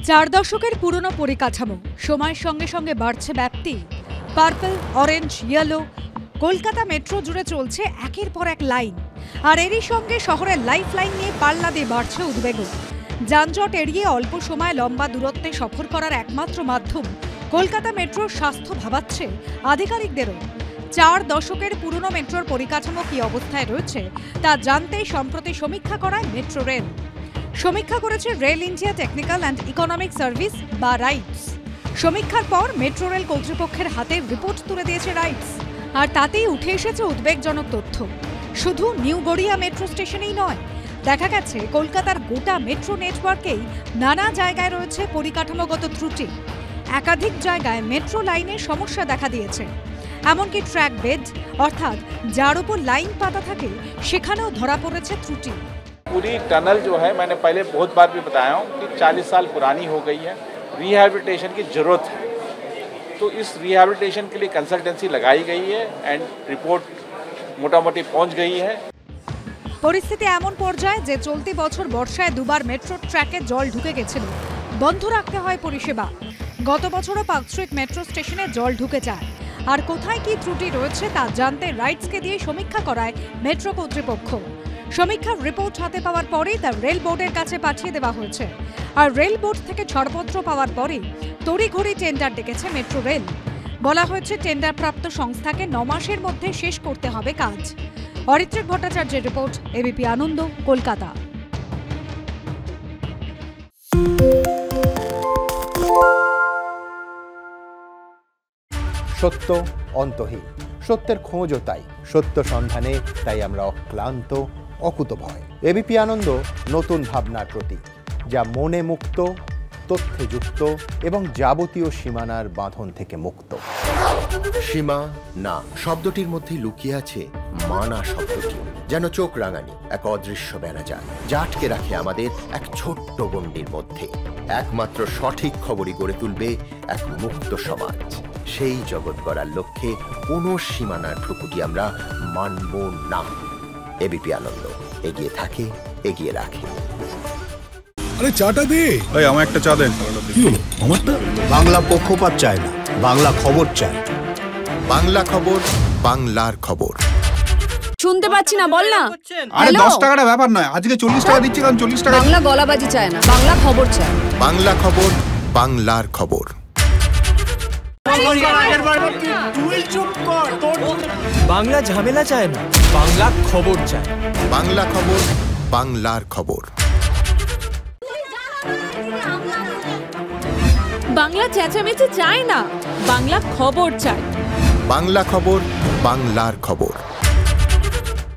চার দশকের পুরনো পরিকাঠামো সময়ের সঙ্গে সঙ্গে বাড়ছে ব্যাপ্তি। Purple, orange, yellow, Kolkata metro জুড়ে চলছে একের পর এক লাইন। আর এরই সঙ্গে শহরের লাইফ লাইন নিয়ে পাল্লা দিয়ে বাড়ছে উদ্বেগও। যানজট এড়িয়ে অল্প সময় লম্বা দূরত্বে সফর করার একমাত্র মাধ্যম কলকাতা মেট্রোর স্বাস্থ্য ভাবাচ্ছে আধিকারিকদেরও। 4 দশকের পুরনো মেট্রোর পরিকাঠামো কি অবস্থায় রয়েছে তা জানতে সম্প্রতি সমীক্ষা করায় মেট্রো রেল। সমীক্ষা করেছে rail India technical and economic service বা রাইটস। সমীক্ষার পর মেট্রো রেল কর্তৃপক্ষের হাতে রিপোর্ট তুলে দিয়েছে রাইটস। আর তাতেই উঠে এসেছে উদ্বেগজনক তথ্য। শুধু নিউ গড়িয়া মেট্রো স্টেশনেই নয়, দেখা গেছে কলকাতার গোটা মেট্রো নেটওয়ার্কেই নানা জায়গায় রয়েছে পরিকাঠামোগত ত্রুটি। একাধিক জায়গায় মেট্রো লাইনের সমস্যা দেখা দিয়েছে। এমনকি ট্র্যাক বেড অর্থাৎ যার উপর লাইন পাতা থাকে সেখানেও ধরা পড়েছে ত্রুটি। पूरी टनल जो है मैंने पहले बहुत बार भी बताया हूँ कि 40 साल पुरानी हो गई है, रिहैबिलिटेशन की ज़रूरत है। तो इस रिहैबिलिटेशन के लिए कंसल्टेंसी लगाई गई है एंड रिपोर्ट मोटामोटी पहुँच गई है। পরিস্থিতি এমন পর্যায়ে যে চলতি বছর বর্ষায় দুবার মেট্রো ট্র্যাকে জল ঢুকে গেছিল, বন্ধ রাখতে হয় পরিষেবা। গত বছরও পার্ক স্ট্রিট মেট্রো স্টেশনে জল ঢুকে যায়। আর কোথায় কি ত্রুটি রয়েছে তা জানতে রাইটসকে দিয়ে সমীক্ষা করায় মেট্রো কর্তৃপক্ষ। সমীক্ষার রিপোর্ট হাতে পাওয়ার পরেই তা রেল বোর্ডের কাছে পাঠিয়ে দেওয়া হয়েছে। আর রেল বোর্ড থেকে ছাড়পত্র পাওয়ার পরেই তড়িঘড়ি টেন্ডার ডেকেছে মেট্রো রেল। বলা হয়েছে টেন্ডার প্রাপ্ত সংস্থাকে 9 মাসের মধ্যে শেষ করতে হবে কাজ। অরিত্রিক ভট্টাচার্যের রিপোর্ট, এবিপি আনন্দ, কলকাতা। সত্য অন্তহীন, সত্যের খোঁজও তাই, সত্য সন্ধানে তাই আমরা অক্লান্ত, অকুতভয়। এবিপি আনন্দ নতুন ভাবনার প্রতীক, যা মনে মুক্ত, তথ্যে যুক্ত এবং যাবতীয় সীমানার বাঁধন থেকে মুক্ত। সীমা না শব্দটির মধ্যে লুকিয়ে আছে মানা শব্দটি, যেন চোখ রাঙানি এক অদৃশ্য বেড়াজাল, যা আটকে রাখে আমাদের এক ছোট্ট গণ্ডির মধ্যে। একমাত্র সঠিক খবরই গড়ে তুলবে এক মুক্ত সমাজ। সেই জগৎ গড়ার লক্ষ্যে কোনো সীমানার ঠুকুটি আমরা মানব না। এবিপি আনন্দ এগিয়ে থাকে, এগিয়ে রাখে। আরে চাটা দে। এই আমার একটা চা দেন। কি হলো আমারটা? বাংলা পক্ষপাত চায় না, বাংলা খবর চায়। বাংলা খবর, বাংলার খবর। শুনতে পাচ্ছি না, বল না। আরে 10 টাকাটা ব্যাপার নয়, আজকে 40 টাকা দিচ্ছি, কারণ 40 টাকা। বাংলা গলাবাজি চায় না, বাংলা খবর চায়। বাংলা খবর, বাংলার খবর। বাংলা ঝামেলা চায় না, বাংলা খবর চায়। বাংলা খবর, বাংলার খবর। বাংলা চেঁচামেচি চায় না, বাংলা খবর চায়। বাংলা খবর, বাংলার খবর।